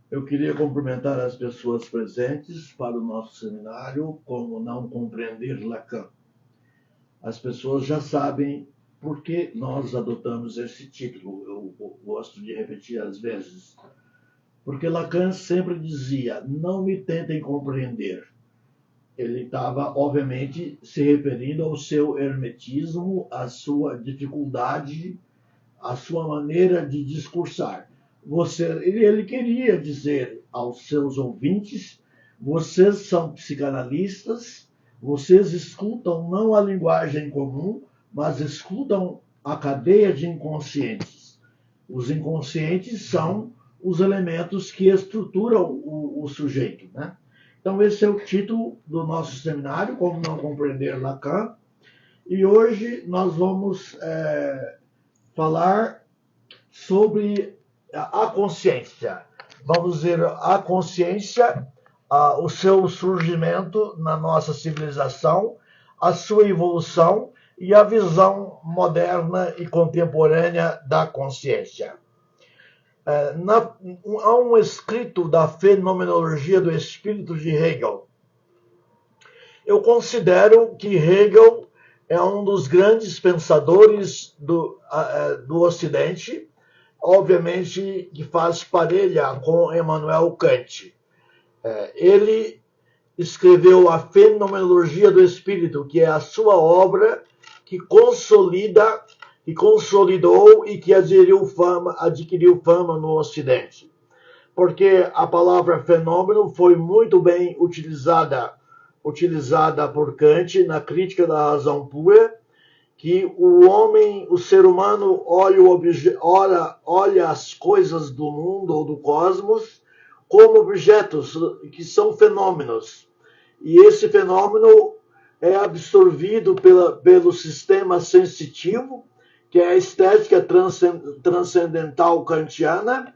Eu queria cumprimentar as pessoas presentes para o nosso seminário Como Não Compreender Lacan. As pessoas já sabem por que nós adotamos esse título. Eu gosto de repetir às vezes. Porque Lacan sempre dizia, não me tentem compreender. Ele estava, obviamente, se referindo ao seu hermetismo, à sua dificuldade, à sua maneira de discursar. Ele queria dizer aos seus ouvintes, vocês são psicanalistas, vocês escutam não a linguagem comum, mas escutam a cadeia de inconscientes. Os inconscientes são os elementos que estruturam o sujeito, né? Então esse é o título do nosso seminário, Como Não Compreender Lacan, e hoje nós vamos falar sobre a consciência. Vamos ver a consciência, o seu surgimento na nossa civilização, a sua evolução e a visão moderna e contemporânea da consciência. Há um escrito da Fenomenologia do Espírito de Hegel. Eu considero que Hegel é um dos grandes pensadores do Ocidente, obviamente que faz parelha com Immanuel Kant. Ele escreveu a Fenomenologia do Espírito, que é a sua obra que consolidou e que adquiriu fama no Ocidente. Porque a palavra fenômeno foi muito bem utilizada por Kant na Crítica da Razão Pura, que o ser humano olha as coisas do mundo ou do cosmos como objetos que são fenômenos. E esse fenômeno é absorvido pelo sistema sensitivo, que é a estética transcendental kantiana,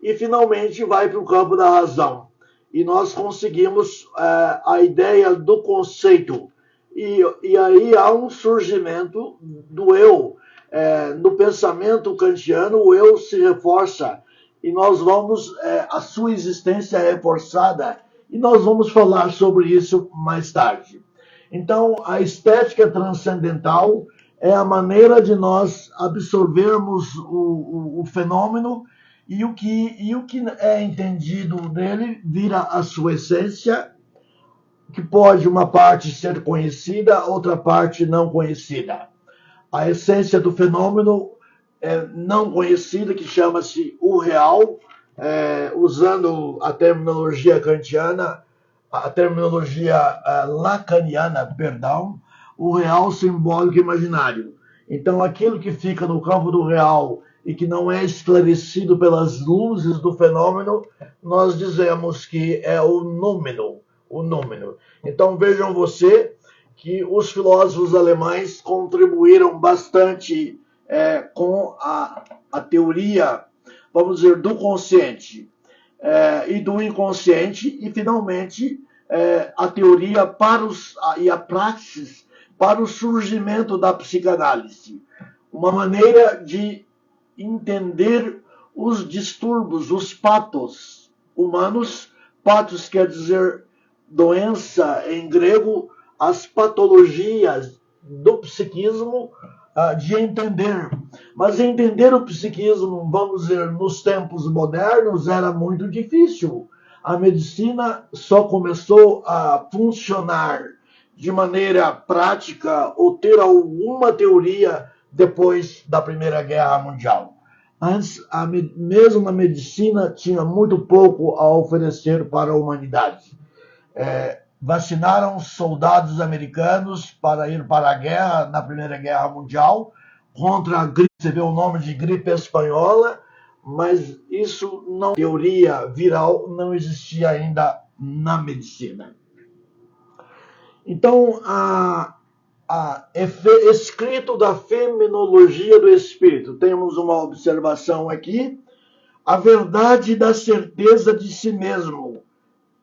e finalmente vai para o campo da razão. E nós conseguimos a ideia do conceito. E aí há um surgimento do eu. No pensamento kantiano, o eu se reforça. E nós vamos, a sua existência é reforçada. E nós vamos falar sobre isso mais tarde. Então, a estética transcendental é a maneira de nós absorvermos o fenômeno e o que é entendido dele vira a sua essência, que pode uma parte ser conhecida, outra parte não conhecida. A essência do fenômeno não conhecida, que chama-se o real, usando a terminologia kantiana, a terminologia lacaniana, perdão, o real simbólico imaginário. Então, aquilo que fica no campo do real e que não é esclarecido pelas luzes do fenômeno, nós dizemos que é o númeno. Então, vejam você que os filósofos alemães contribuíram bastante com a teoria, vamos dizer, do consciente e do inconsciente, e finalmente a teoria e a praxis para o surgimento da psicanálise. Uma maneira de entender os distúrbios, os patos humanos. Patos quer dizer doença em grego, as patologias do psiquismo, de entender. Mas entender o psiquismo, vamos dizer, nos tempos modernos, era muito difícil. A medicina só começou a funcionar de maneira prática ou ter alguma teoria depois da Primeira Guerra Mundial. Antes, mesmo a medicina tinha muito pouco a oferecer para a humanidade. Vacinaram soldados americanos para ir para a guerra na Primeira Guerra Mundial contra a gripe, você vê o nome de gripe espanhola, mas isso não, teoria viral não existia ainda na medicina. Então, escrito da Fenomenologia do Espírito, temos uma observação aqui: a verdade da certeza de si mesmo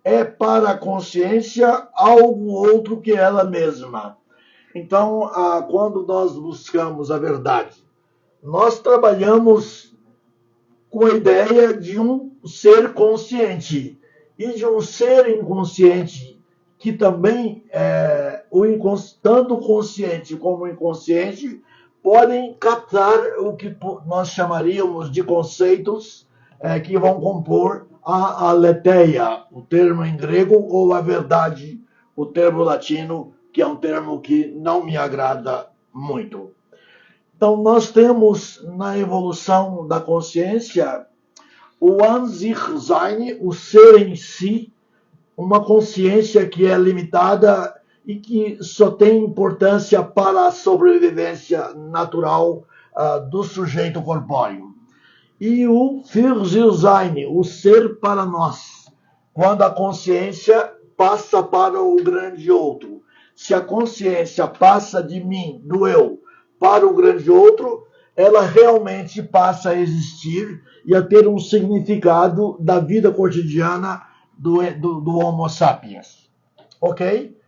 é para a consciência algo outro que ela mesma. Então, quando nós buscamos a verdade, nós trabalhamos com a ideia de um ser consciente e de um ser inconsciente, que também, tanto o consciente como o inconsciente, podem captar o que nós chamaríamos de conceitos que vão compor a aletheia, o termo em grego, ou a verdade, o termo latino, que é um termo que não me agrada muito. Então, nós temos na evolução da consciência o An sich sein, o ser em si, uma consciência que é limitada e que só tem importância para a sobrevivência natural do sujeito corpóreo. E o Für sich sein, o ser para nós, quando a consciência passa para o grande outro. Se a consciência passa de mim, do eu, para o grande outro, ela realmente passa a existir e a ter um significado da vida cotidiana do Homo sapiens. Ok?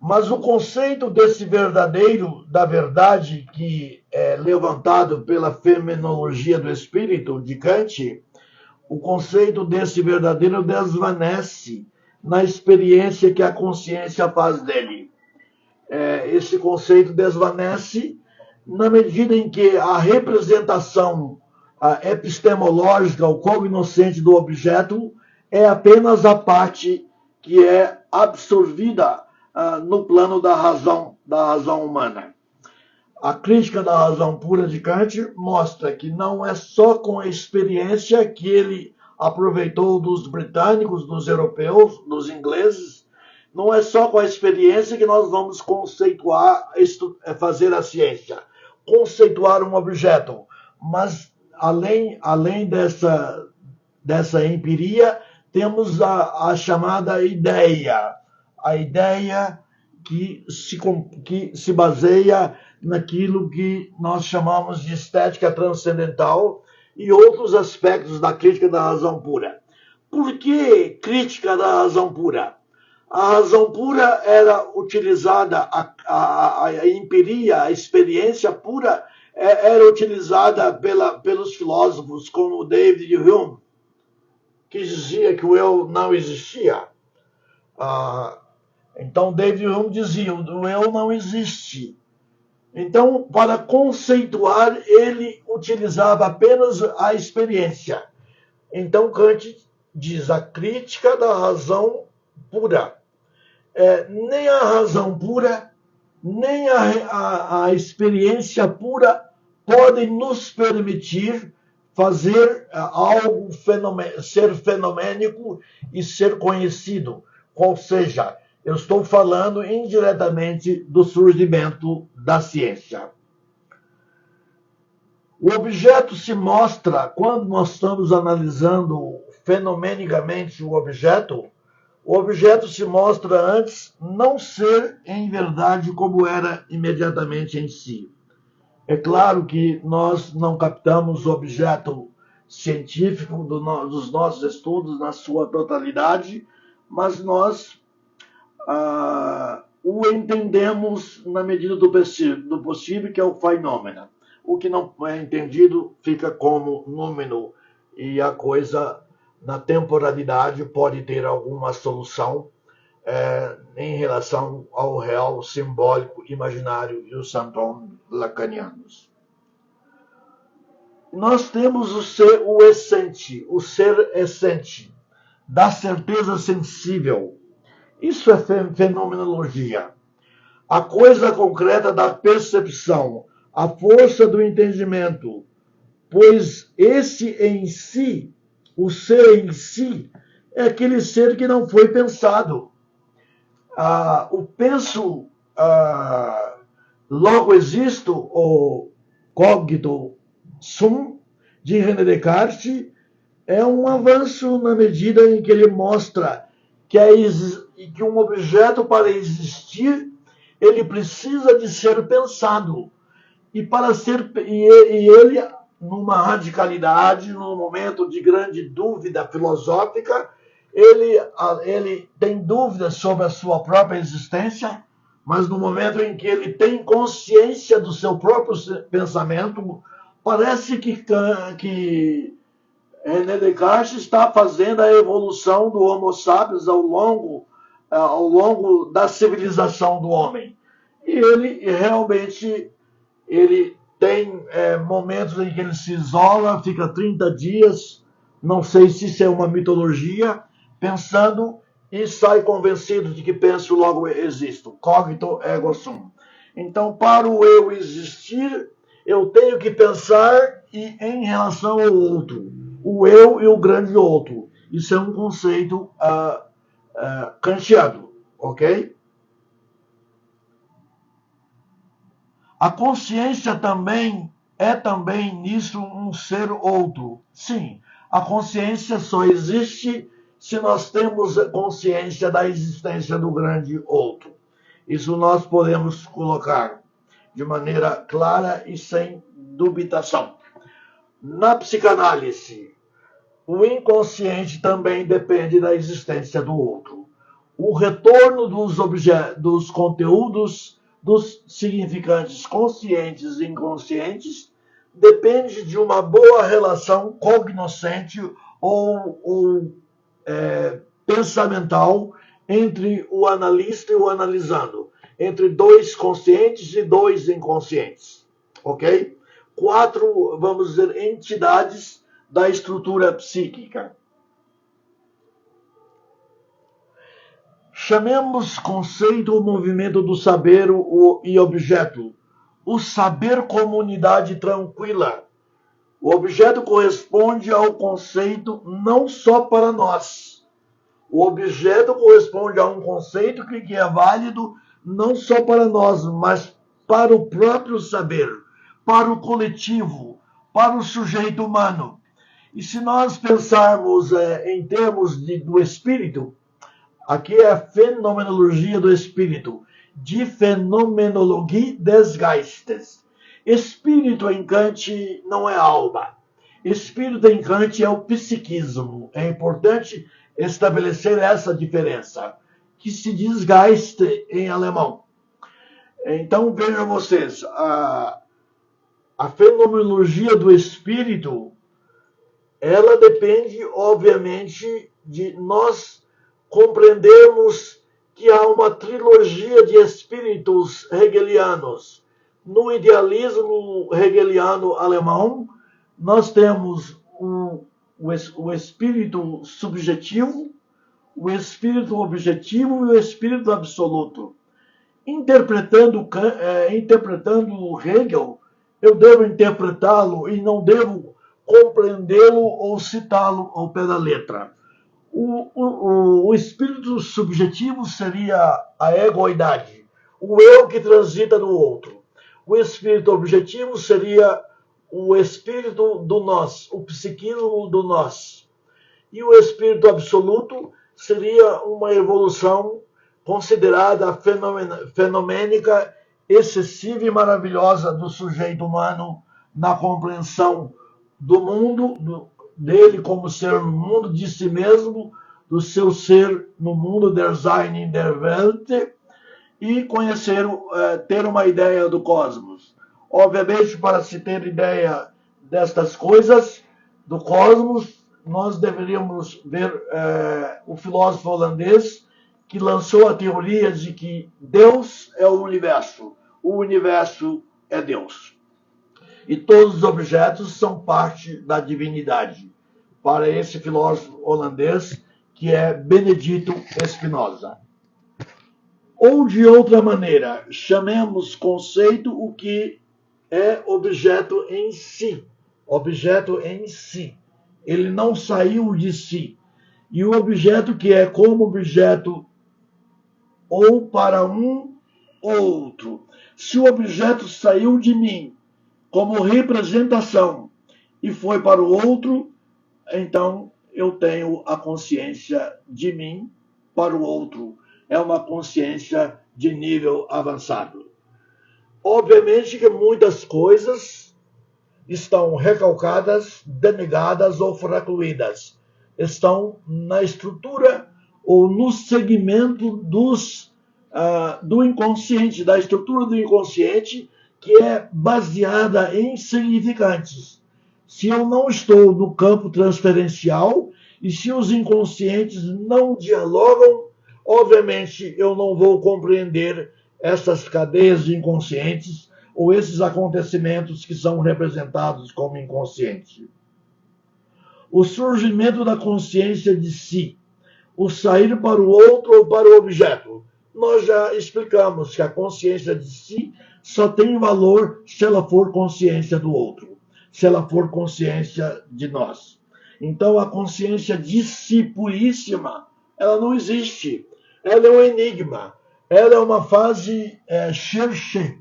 Mas o conceito desse verdadeiro, da verdade, que é levantado pela fenomenologia do espírito de Kant, o conceito desse verdadeiro desvanece na experiência que a consciência faz dele. Esse conceito desvanece na medida em que a representação epistemológica, o cognoscente do objeto, é apenas a parte que é absorvida no plano da razão humana. A crítica da razão pura de Kant mostra que não é só com a experiência que ele aproveitou dos britânicos, dos europeus, dos ingleses, não é só com a experiência que nós vamos conceituar, fazer a ciência, conceituar um objeto, mas além dessa empiria, temos a chamada ideia, a ideia que se baseia naquilo que nós chamamos de estética transcendental e outros aspectos da crítica da razão pura. Por que crítica da razão pura? A razão pura era utilizada, a empiria, a experiência pura era utilizada pelos filósofos como David Hume, que dizia que o eu não existia. Então, David Hume dizia, o eu não existe. Então, para conceituar, ele utilizava apenas a experiência. Então, Kant diz a crítica da razão pura. Nem a razão pura, nem a experiência pura podem nos permitir fazer algo, ser fenomênico e ser conhecido. Ou seja, eu estou falando indiretamente do surgimento da ciência. O objeto se mostra, quando nós estamos analisando fenomenicamente o objeto se mostra antes não ser em verdade como era imediatamente em si. É claro que nós não captamos o objeto científico dos nossos estudos na sua totalidade, mas nós o entendemos na medida do possível, que é o fenômeno. O que não é entendido fica como número e a coisa na temporalidade pode ter alguma solução em relação ao real, simbólico, imaginário e os santons lacanianos. Nós temos o ser essente, da certeza sensível. Isso é fenomenologia. A coisa concreta da percepção, a força do entendimento, pois esse em si, o ser em si, é aquele ser que não foi pensado. O penso, logo existo, ou cogito sum, de René Descartes, é um avanço na medida em que ele mostra que um objeto, para existir, ele precisa de ser pensado. E ele, numa radicalidade, num momento de grande dúvida filosófica, ele tem dúvidas sobre a sua própria existência, mas no momento em que ele tem consciência do seu próprio pensamento, Parece que René Descartes está fazendo a evolução do Homo sapiens ao longo da civilização do homem. E ele realmente tem momentos em que ele se isola, fica 30 dias, não sei se isso é uma mitologia, pensando e sai convencido de que penso logo existo. Cogito ergo sum. Então, para o eu existir, eu tenho que pensar em relação ao outro. O eu e o grande outro. Isso é um conceito kantiano, ok? A consciência também nisso um ser outro. Sim, a consciência só existe se nós temos consciência da existência do grande outro. Isso nós podemos colocar de maneira clara e sem dubitação. Na psicanálise, o inconsciente também depende da existência do outro. O retorno dos conteúdos, dos significantes conscientes e inconscientes, depende de uma boa relação cognoscente ou pensamental entre o analista e o analisando, entre dois conscientes e dois inconscientes, ok? 4, vamos dizer, entidades da estrutura psíquica. Chamemos conceito o movimento do saber e objeto. O saber como unidade tranquila. O objeto corresponde ao conceito não só para nós. O objeto corresponde a um conceito que é válido não só para nós, mas para o próprio saber, para o coletivo, para o sujeito humano. E se nós pensarmos em termos do espírito, aqui é a fenomenologia do espírito, de Phänomenologie des Geistes. Espírito em Kant não é alma. Espírito em Kant é o psiquismo. É importante estabelecer essa diferença, que se diz Geist em alemão. Então, vejam vocês, a fenomenologia do espírito, ela depende, obviamente, de nós compreendermos que há uma trilogia de espíritos hegelianos. No idealismo hegeliano alemão, nós temos o espírito subjetivo, o espírito objetivo e o espírito absoluto. Interpretando Hegel, eu devo interpretá-lo e não devo compreendê-lo ou citá-lo ao pé da letra. O espírito subjetivo seria a egoidade, o eu que transita no outro. O espírito objetivo seria o espírito do nós, o psiquismo do nós. E o espírito absoluto seria uma evolução considerada fenomênica, excessiva e maravilhosa do sujeito humano na compreensão do mundo, dele como ser no mundo, de si mesmo, do seu ser no mundo, der Sein in der Welt, e ter uma ideia do cosmos. Obviamente, para se ter ideia destas coisas, do cosmos, nós deveríamos ver o filósofo holandês que lançou a teoria de que Deus é o universo é Deus. E todos os objetos são parte da divindade, para esse filósofo holandês que é Benedito Spinoza. Ou de outra maneira, chamemos conceito o que é objeto em si. Objeto em si. Ele não saiu de si. E o objeto que é como objeto ou para um ou outro. Se o objeto saiu de mim como representação e foi para o outro, então eu tenho a consciência de mim para o outro. É uma consciência de nível avançado. Obviamente que muitas coisas estão recalcadas, denegadas ou fracluídas. Estão na estrutura ou no segmento do inconsciente, da estrutura do inconsciente, que é baseada em significantes. Se eu não estou no campo transferencial e se os inconscientes não dialogam, obviamente eu não vou compreender essas cadeias de inconscientes ou esses acontecimentos que são representados como inconsciente. O surgimento da consciência de si, o sair para o outro ou para o objeto. Nós já explicamos que a consciência de si só tem valor se ela for consciência do outro, se ela for consciência de nós. Então a consciência de si puríssima, ela não existe. Ela é um enigma. Ela é uma fase cherche,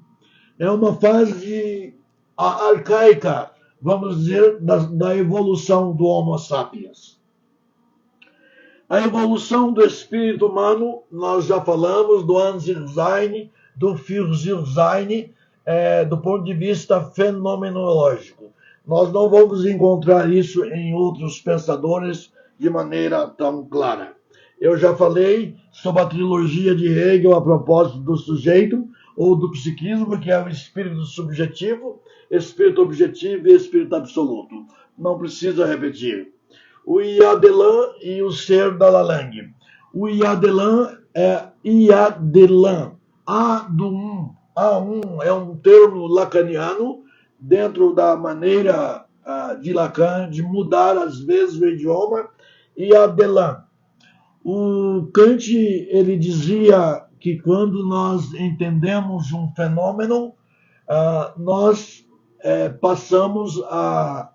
é uma fase arcaica, vamos dizer, da evolução do Homo sapiens. A evolução do espírito humano, nós já falamos do Ansirsein, do Fürsirsein, do ponto de vista fenomenológico. Nós não vamos encontrar isso em outros pensadores de maneira tão clara. Eu já falei sobre a trilogia de Hegel a propósito do sujeito ou do psiquismo, que é o espírito subjetivo, espírito objetivo e espírito absoluto. Não precisa repetir. O Iadelan e o ser da Lalang. O Iadelan é Iadelan, A do um. A1 é um termo lacaniano dentro da maneira de Lacan de mudar às vezes o idioma. Iadelan. O Kant, ele dizia que quando nós entendemos um fenômeno, nós passamos a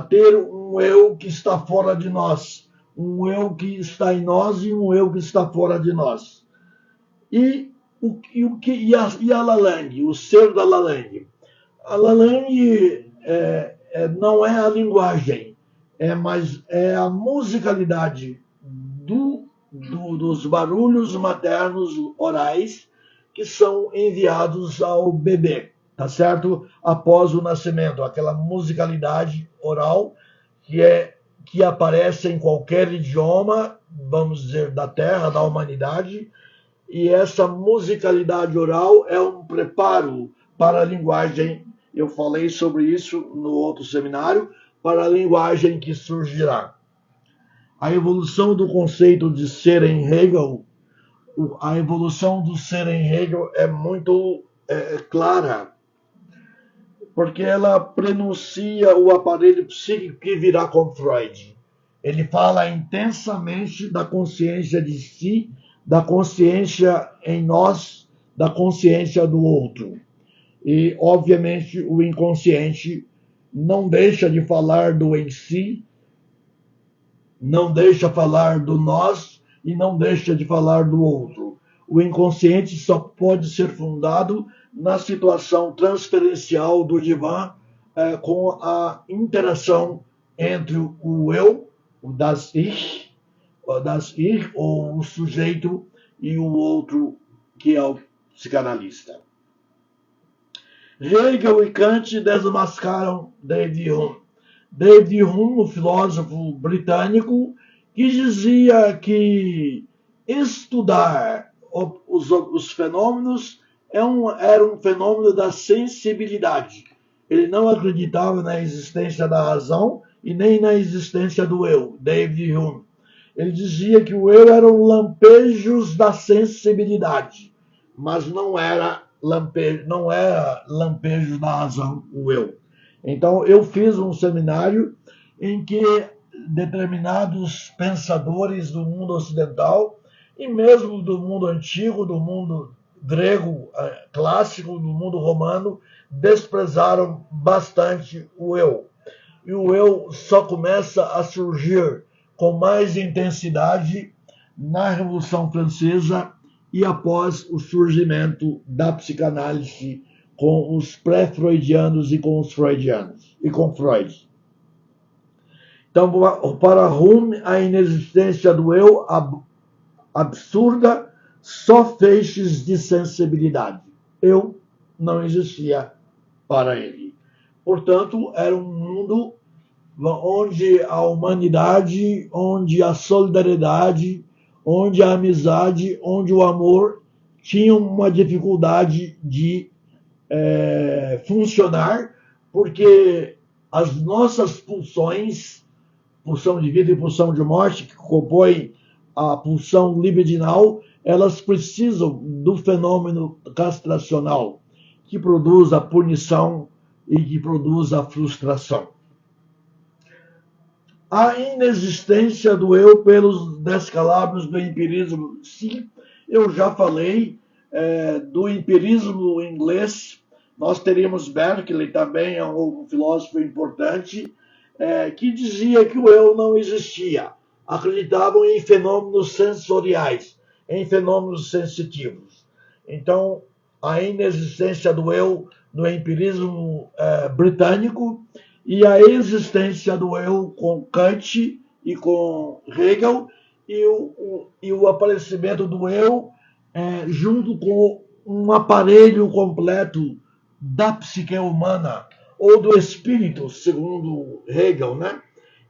ter um eu que está fora de nós, um eu que está em nós e um eu que está fora de nós. E a Lalang, o ser da Lalang? A Lalang não é a linguagem, mas é a musicalidade dos barulhos maternos orais que são enviados ao bebê, tá certo? Após o nascimento, aquela musicalidade oral que aparece em qualquer idioma, vamos dizer, da Terra, da humanidade, e essa musicalidade oral é um preparo para a linguagem, eu falei sobre isso no outro seminário, para a linguagem que surgirá. A evolução do conceito de ser em Hegel, a evolução do ser em Hegel é muito clara, porque ela prenuncia o aparelho psíquico que virá com Freud. Ele fala intensamente da consciência de si, da consciência em nós, da consciência do outro. E, obviamente, o inconsciente não deixa de falar do em si, não deixa falar do nós e não deixa de falar do outro. O inconsciente só pode ser fundado na situação transferencial do divã com a interação entre o eu, o das Ich, ou o sujeito, e o outro, que é o psicanalista. Hegel e Kant desmascaram David Hume. David Hume, o filósofo britânico, que dizia que estudar os fenômenos era um fenômeno da sensibilidade. Ele não acreditava na existência da razão e nem na existência do eu, David Hume. Ele dizia que o eu eram lampejos da sensibilidade, mas não era lampejos da razão, o eu. Então, eu fiz um seminário em que determinados pensadores do mundo ocidental, e mesmo do mundo antigo, do mundo grego clássico, do mundo romano, desprezaram bastante o eu. E o eu só começa a surgir com mais intensidade na Revolução Francesa e após o surgimento da psicanálise com os pré-freudianos e com os freudianos, e com Freud. Então, para Hume, a inexistência do eu absurda só feixes de sensibilidade. Eu não existia para ele. Portanto, era um mundo onde a humanidade, onde a solidariedade, onde a amizade, onde o amor tinham uma dificuldade de funcionar, porque as nossas pulsões, pulsão de vida e pulsão de morte, que compõem a pulsão libidinal, elas precisam do fenômeno castracional, que produz a punição e que produz a frustração. A inexistência do eu pelos descalabros do empirismo. Sim, eu já falei do empirismo inglês. Nós teríamos Berkeley também, é um filósofo importante, que dizia que o eu não existia. Acreditavam em fenômenos sensoriais, em fenômenos sensitivos. Então, a inexistência do eu no empirismo britânico e a existência do eu com Kant e com Hegel e o aparecimento do eu junto com um aparelho completo da psique humana ou do espírito, segundo Hegel, né?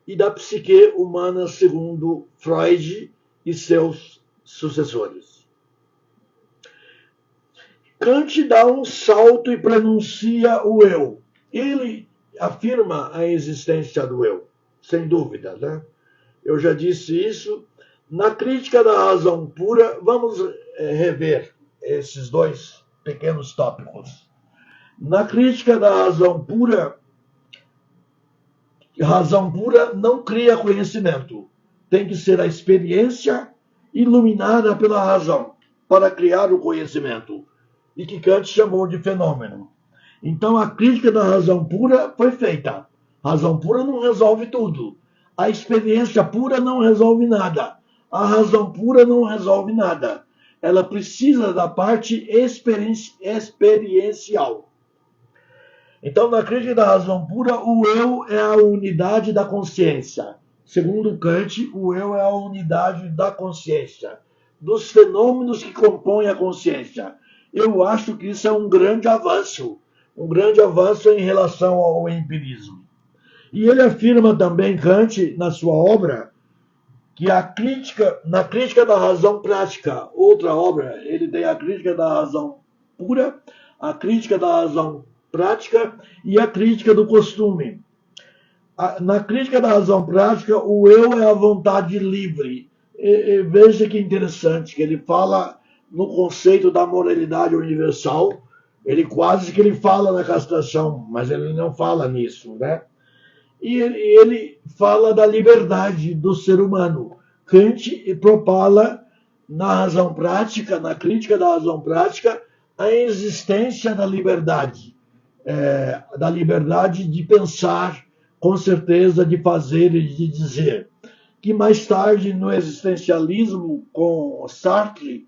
E da psique humana, segundo Freud e seus sucessores. Kant dá um salto e pronuncia o eu. Ele afirma a existência do eu, sem dúvida, né? Eu já disse isso. Na crítica da razão pura, vamos rever esses dois pequenos tópicos. Na crítica da razão pura não cria conhecimento. Tem que ser a experiência iluminada pela razão para criar o conhecimento, e que Kant chamou de fenômeno. Então a crítica da razão pura foi feita. A razão pura não resolve tudo. A experiência pura não resolve nada. A razão pura não resolve nada. Ela precisa da parte experiencial. Então, na crítica da razão pura, o eu é a unidade da consciência. Segundo Kant, o eu é a unidade da consciência, dos fenômenos que compõem a consciência. Eu acho que isso é um grande avanço em relação ao empirismo. E ele afirma também, Kant, na sua obra, que na crítica da razão prática, outra obra, ele tem a crítica da razão pura, a crítica da razão prática e a crítica do costume. Na crítica da razão prática, o eu é a vontade livre. Veja que interessante, que ele fala no conceito da moralidade universal, ele quase que ele fala na castração, mas ele não fala nisso, né? E ele fala da liberdade do ser humano. Kant propala na razão prática, na crítica da razão prática, a existência da liberdade de pensar, com certeza, de fazer e de dizer. Que mais tarde, no existencialismo, com Sartre,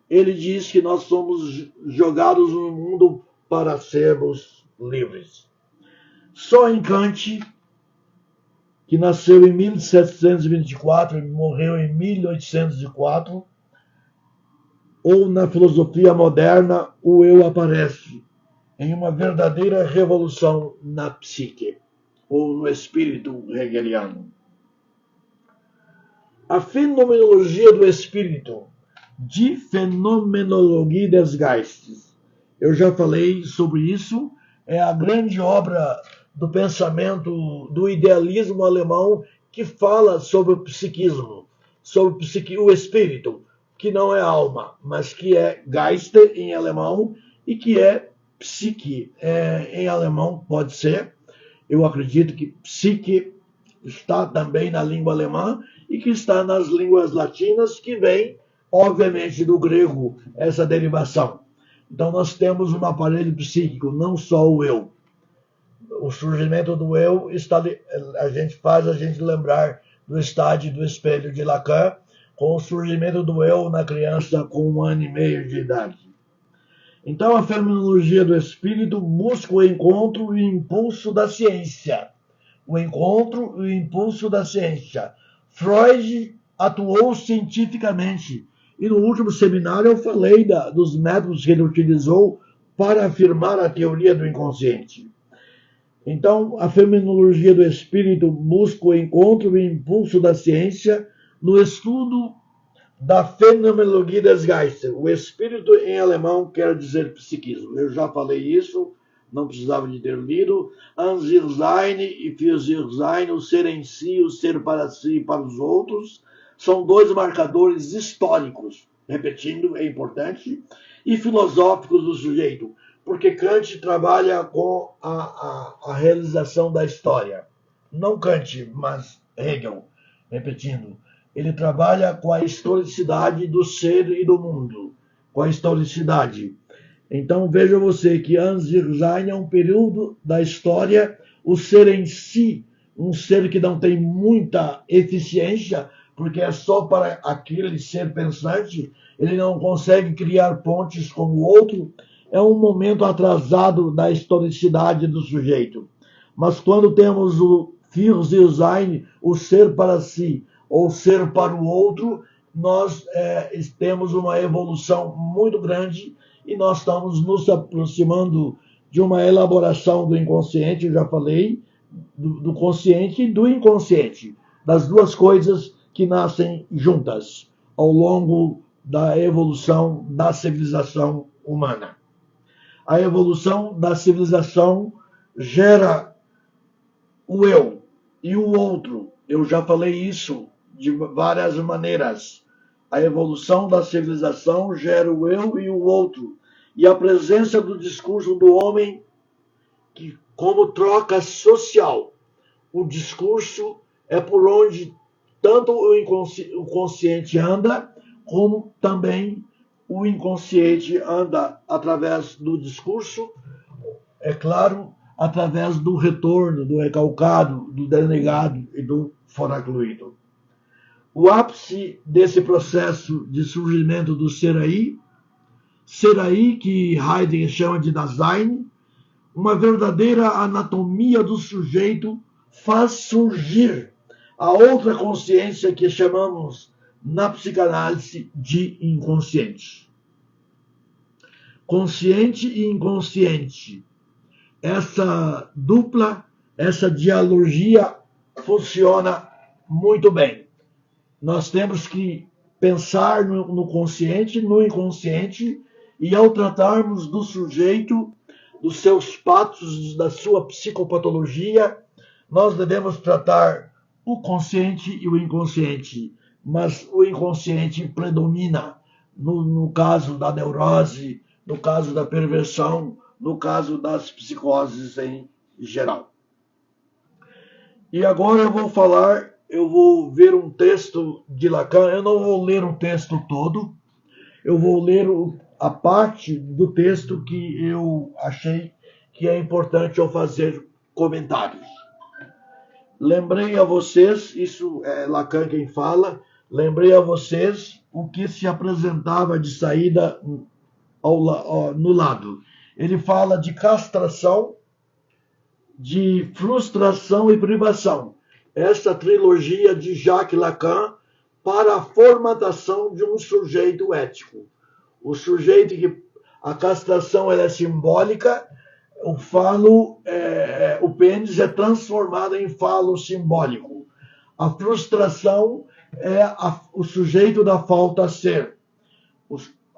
ele diz que nós somos jogados no mundo para sermos livres. Só em Kant, que nasceu em 1724 e morreu em 1804, ou na filosofia moderna, o eu aparece em uma verdadeira revolução na psique, ou no espírito hegeliano. A fenomenologia do espírito, de Phänomenologie des Geistes. Eu já falei sobre isso, é a grande obra do pensamento do idealismo alemão que fala sobre o psiquismo, sobre o espírito, que não é alma, mas que é Geist em alemão e que é psique em alemão, pode ser. Eu acredito que psique está também na língua alemã e que está nas línguas latinas, que vem, obviamente, do grego, essa derivação. Então nós temos um aparelho psíquico, não só o eu. O surgimento do eu faz a gente lembrar do estádio do espelho de Lacan, com o surgimento do eu na criança com 1 ano e meio de idade. Então a fenomenologia do espírito busca o encontro e o impulso da ciência. O encontro e o impulso da ciência. Freud atuou cientificamente. E no último seminário eu falei dos métodos que ele utilizou para afirmar a teoria do inconsciente. Então, a fenomenologia do espírito busca o encontro e o impulso da ciência no estudo da Phänomenologie des Geistes. O espírito em alemão quer dizer psiquismo. Eu já falei isso, não precisava de ter lido. An sich sein e für sich sein, o ser em si, o ser para si e para os outros, são dois marcadores históricos, repetindo, é importante, e filosóficos do sujeito, porque Kant trabalha com a realização da história. Não Kant, mas Hegel, repetindo. Ele trabalha com a historicidade do ser e do mundo, com a historicidade. Então veja você que Anzirzain é um período da história, o ser em si, um ser que não tem muita eficiência, porque é só para aquele ser pensante, ele não consegue criar pontes com o outro, é um momento atrasado da historicidade do sujeito. Mas quando temos o Für sich sein, o ser para si, ou ser para o outro, nós temos uma evolução muito grande e nós estamos nos aproximando de uma elaboração do inconsciente, eu já falei, do consciente e do inconsciente, das duas coisas que nascem juntas ao longo da evolução da civilização humana. A evolução da civilização gera o eu e o outro. Eu já falei isso de várias maneiras. A evolução da civilização gera o eu e o outro. E a presença do discurso do homem que, como troca social, o discurso é por onde tanto o consciente anda, como também o inconsciente anda através do discurso, é claro, através do retorno, do recalcado, do denegado e do foracluído. O ápice desse processo de surgimento do ser aí que Heidegger chama de Dasein, uma verdadeira anatomia do sujeito faz surgir a outra consciência que chamamos na psicanálise de inconsciente. Consciente e inconsciente. Essa dupla, essa dialogia funciona muito bem. Nós temos que pensar no consciente, no inconsciente, e ao tratarmos do sujeito, dos seus patos, da sua psicopatologia, nós devemos tratar o consciente e o inconsciente, mas o inconsciente predomina no caso da neurose, no caso da perversão, no caso das psicoses em geral. E agora eu vou ver um texto de Lacan, eu não vou ler o texto todo, eu vou ler a parte do texto que eu achei que é importante eu fazer comentários. Lembrei a vocês, isso é Lacan quem fala, lembrei a vocês o que se apresentava de saída no lado. Ele fala de castração, de frustração e privação. Esta trilogia de Jacques Lacan para a formatação de um sujeito ético. O sujeito que a castração ela é simbólica, o pênis é transformado em falo simbólico. A frustração é o sujeito da falta a ser.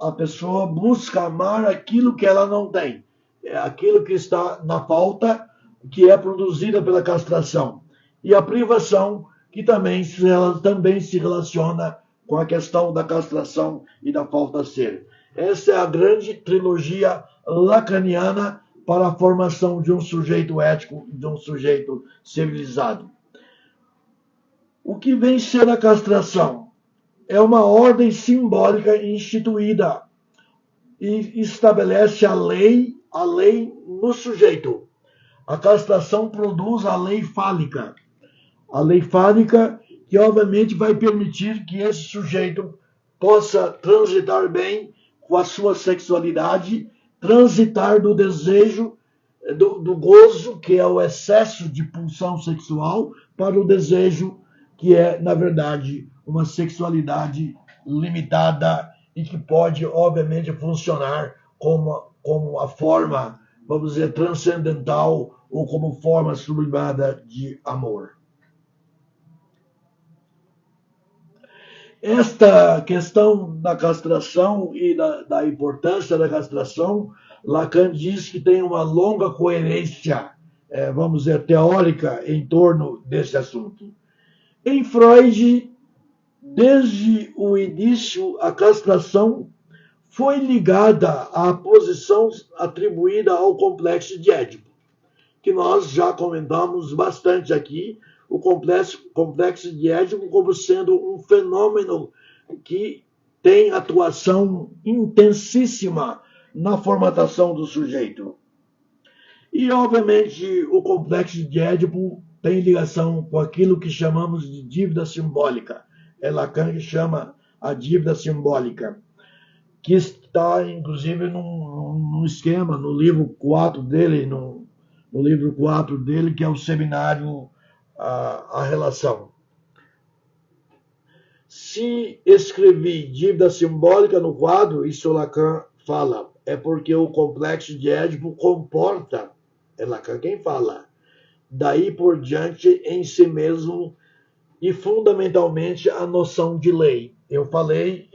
A pessoa busca amar aquilo que ela não tem. É aquilo que está na falta, que é produzida pela castração. E a privação, que também se relaciona com a questão da castração e da falta a ser. Essa é a grande trilogia lacaniana para a formação de um sujeito ético e de um sujeito civilizado. O que vem ser a castração? É uma ordem simbólica instituída e estabelece a lei no sujeito. A castração produz a lei fálica. A lei fálica que, obviamente, vai permitir que esse sujeito possa transitar bem com a sua sexualidade, transitar do desejo, do gozo, que é o excesso de pulsão sexual, para o desejo, que é, na verdade, uma sexualidade limitada e que pode, obviamente, funcionar como a forma, vamos dizer, transcendental ou como forma sublimada de amor. Esta questão da castração e da importância da castração, Lacan diz que tem uma longa coerência, vamos dizer, teórica em torno desse assunto. Em Freud, desde o início, a castração foi ligada à posição atribuída ao complexo de Édipo, que nós já comentamos bastante aqui, o complexo de Édipo como sendo um fenômeno que tem atuação intensíssima na formatação do sujeito. E, obviamente, o complexo de Édipo tem ligação com aquilo que chamamos de dívida simbólica. É Lacan que chama a dívida simbólica, que está, inclusive, num esquema, no livro 4 dele, no livro 4 dele, que é o seminário A Relação. Se escrevi dívida simbólica no quadro, isso Lacan fala, é porque o complexo de Édipo comporta, é Lacan quem fala, daí por diante em si mesmo e fundamentalmente a noção de lei. Eu falei,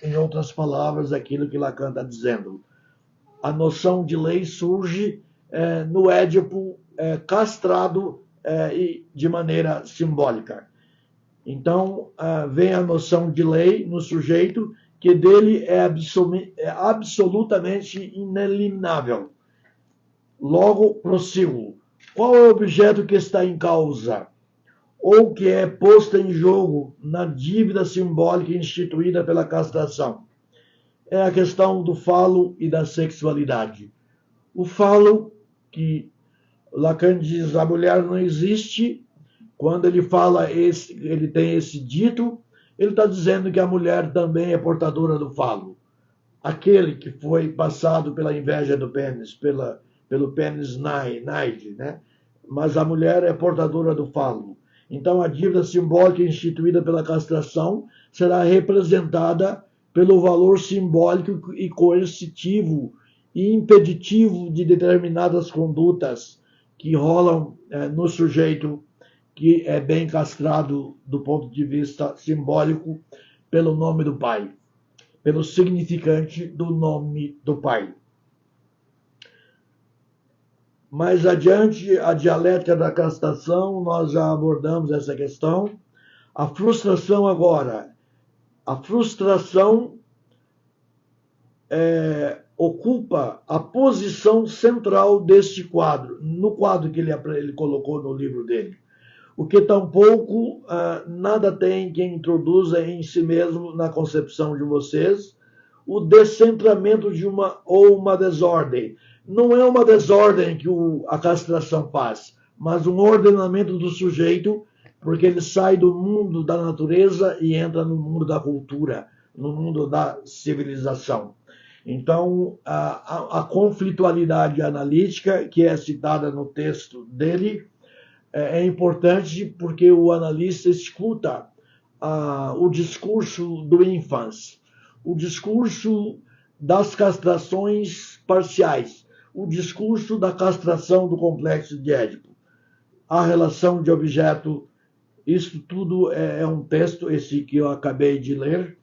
em outras palavras, aquilo que Lacan está dizendo. A noção de lei surge no Édipo castrado e de maneira simbólica. Então, vem a noção de lei no sujeito, que dele é absolutamente ineliminável. Logo, prossigo. Qual é o objeto que está em causa? Ou que é posto em jogo na dívida simbólica instituída pela castração? É a questão do falo e da sexualidade. O falo, que Lacan diz, a mulher não existe. Quando ele fala, ele tem esse dito, ele está dizendo que a mulher também é portadora do falo. Aquele que foi passado pela inveja do pênis, pelo pênis naide, né? Mas a mulher é portadora do falo. Então a dívida simbólica instituída pela castração será representada pelo valor simbólico e coercitivo e impeditivo de determinadas condutas que rolam no sujeito que é bem castrado do ponto de vista simbólico pelo nome do pai, pelo significante do nome do pai. Mais adiante, a dialética da castração, nós já abordamos essa questão. A frustração agora. A frustração ocupa a posição central deste quadro, no quadro que ele colocou no livro dele. O que tampouco nada tem que introduza em si mesmo na concepção de vocês o descentramento de uma desordem. Não é uma desordem que a castração faz, mas um ordenamento do sujeito, porque ele sai do mundo da natureza e entra no mundo da cultura, no mundo da civilização. Então, a conflitualidade analítica, que é citada no texto dele, é importante porque o analista escuta o discurso do Infans, o discurso das castrações parciais, o discurso da castração do complexo de Édipo, a relação de objeto. Isso tudo é um texto, esse que eu acabei de ler,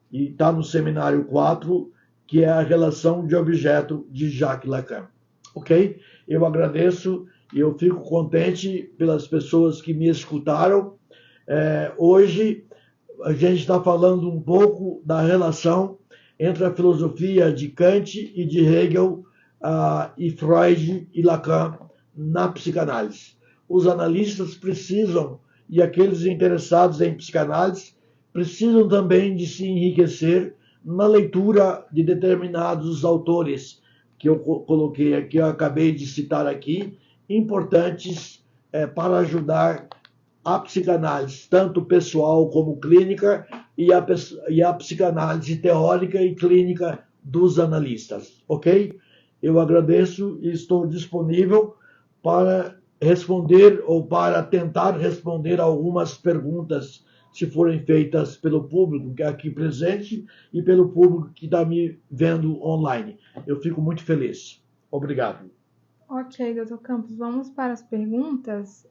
e está no seminário 4, que é a relação de objeto de Jacques Lacan. Ok? Eu agradeço e eu fico contente pelas pessoas que me escutaram. Hoje a gente está falando um pouco da relação entre a filosofia de Kant e de Hegel e Freud e Lacan na psicanálise. Os analistas precisam, e aqueles interessados em psicanálise, precisam também de se enriquecer na leitura de determinados autores que eu coloquei aqui, eu acabei de citar aqui, importantes para ajudar a psicanálise, tanto pessoal como clínica, e a psicanálise teórica e clínica dos analistas, ok? Eu agradeço e estou disponível para responder ou para tentar responder algumas perguntas, se forem feitas pelo público que é aqui presente e pelo público que está me vendo online. Eu fico muito feliz. Obrigado. Ok, doutor Campos, vamos para as perguntas.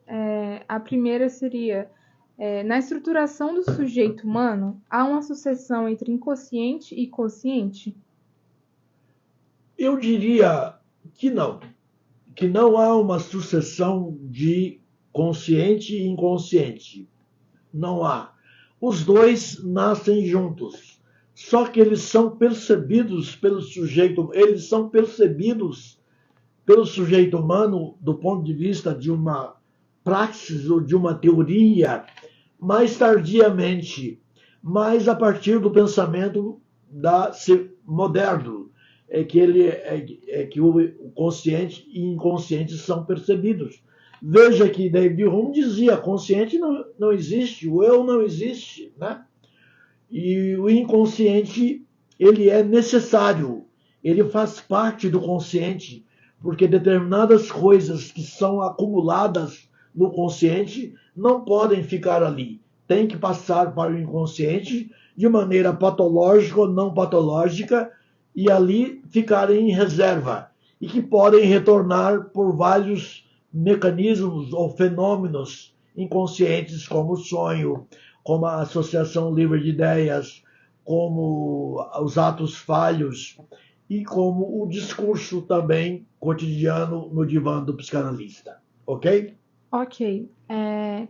A primeira seria, Na estruturação do sujeito humano, há uma sucessão entre inconsciente e consciente? Eu diria que não há uma sucessão de consciente e inconsciente. Não há. Os dois nascem juntos. Só que eles são percebidos pelo sujeito, eles são percebidos pelo sujeito humano do ponto de vista de uma praxis ou de uma teoria mais tardiamente, mais a partir do pensamento moderno, que o consciente e inconsciente são percebidos. Veja que David Hume dizia: consciente não existe, o eu não existe, né? E o inconsciente, ele é necessário, ele faz parte do consciente, porque determinadas coisas que são acumuladas no consciente não podem ficar ali. Tem que passar para o inconsciente de maneira patológica ou não patológica e ali ficarem em reserva e que podem retornar por vários mecanismos ou fenômenos inconscientes, como o sonho, como a associação livre de ideias, como os atos falhos e como o discurso também cotidiano no divã do psicanalista. Ok? Ok.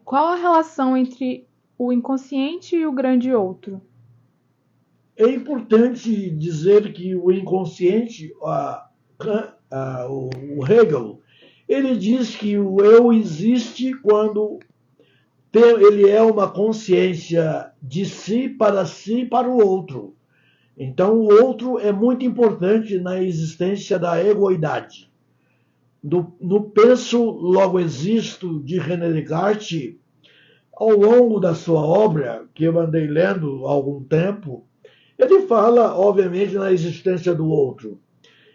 Qual a relação entre o inconsciente e o grande outro? É importante dizer que o inconsciente, o Hegel, ele diz que o eu existe quando ele é uma consciência de si e para o outro. Então, o outro é muito importante na existência da egoidade. No Penso, Logo Existo, de René Descartes, ao longo da sua obra, que eu andei lendo há algum tempo, ele fala, obviamente, na existência do outro.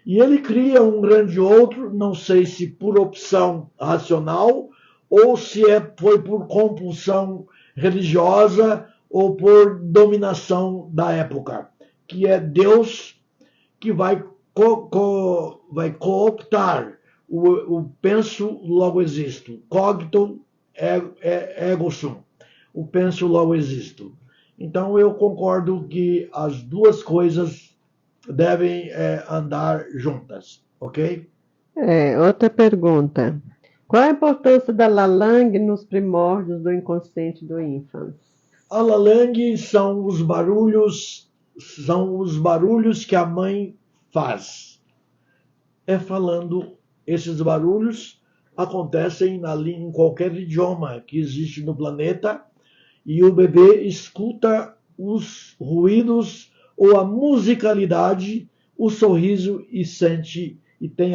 E ele cria um grande outro, não sei se por opção racional ou se foi por compulsão religiosa ou por dominação da época, que é Deus que vai cooptar o penso, logo existo. Cogito, ego sum. O penso, logo existo. Então eu concordo que as duas coisas devem andar juntas, ok? Outra pergunta. Qual a importância da Lalang nos primórdios do inconsciente do ínfans? A Lalang são os barulhos que a mãe faz. Esses barulhos acontecem em qualquer idioma que existe no planeta e o bebê escuta os ruídos ou a musicalidade, o sorriso e sente e tem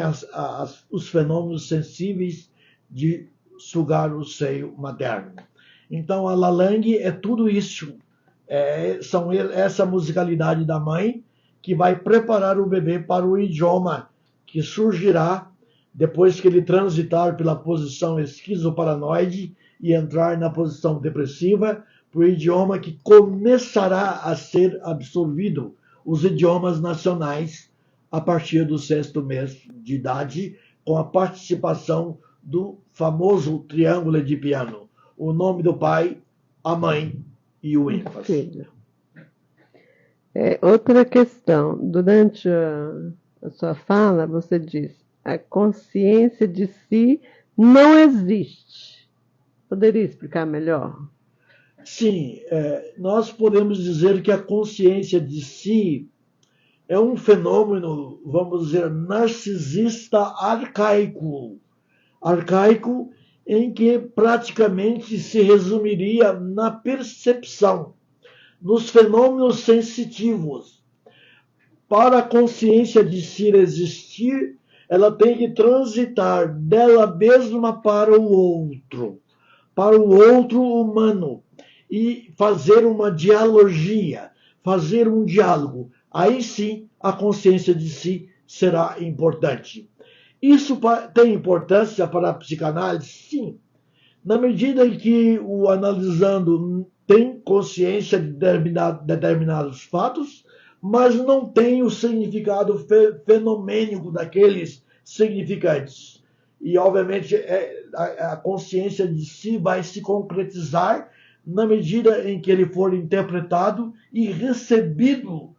os fenômenos sensíveis de sugar o seio materno. Então a Lalang é tudo isso, são essa musicalidade da mãe que vai preparar o bebê para o idioma que surgirá depois que ele transitar pela posição esquizoparanoide e entrar na posição depressiva, para o idioma que começará a ser absorvido, os idiomas nacionais, a partir do 6º mês de idade, com a participação do famoso triângulo edipiano, o nome do pai, a mãe e o ênfase. Filho. Outra questão. Durante a sua fala, você diz: a consciência de si não existe. Poderia explicar melhor? Sim, nós podemos dizer que a consciência de si é um fenômeno, vamos dizer, narcisista arcaico. Arcaico em que praticamente se resumiria na percepção, nos fenômenos sensitivos. Para a consciência de si existir, ela tem que transitar dela mesma para o outro humano, e fazer uma dialogia, fazer um diálogo. Aí sim a consciência de si será importante. Isso tem importância para a psicanálise? Sim. Na medida em que o analisando tem consciência de determinados fatos, mas não tem o significado fenomênico daqueles significantes. E, obviamente, a consciência de si vai se concretizar na medida em que ele for interpretado e recebido,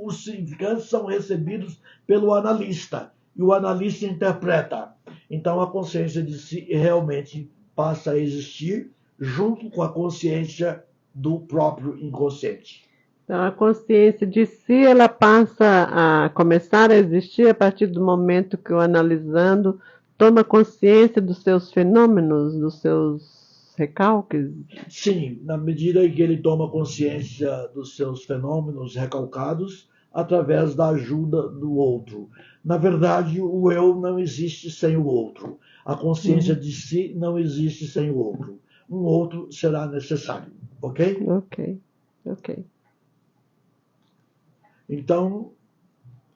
os significantes são recebidos pelo analista, e o analista interpreta. Então a consciência de si realmente passa a existir junto com a consciência do próprio inconsciente. Então, a consciência de si, ela passa a começar a existir a partir do momento que o analisando toma consciência dos seus fenômenos, dos seus recalques? Sim, na medida em que ele toma consciência dos seus fenômenos recalcados através da ajuda do outro. Na verdade, o eu não existe sem o outro. A consciência de si não existe sem o outro. Um outro será necessário, ok? Ok. Então,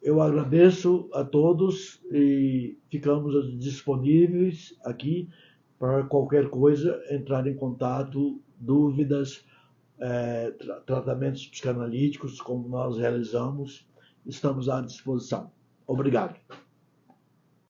eu agradeço a todos e ficamos disponíveis aqui para qualquer coisa, entrar em contato, dúvidas, tratamentos psicanalíticos, como nós realizamos, estamos à disposição. Obrigado.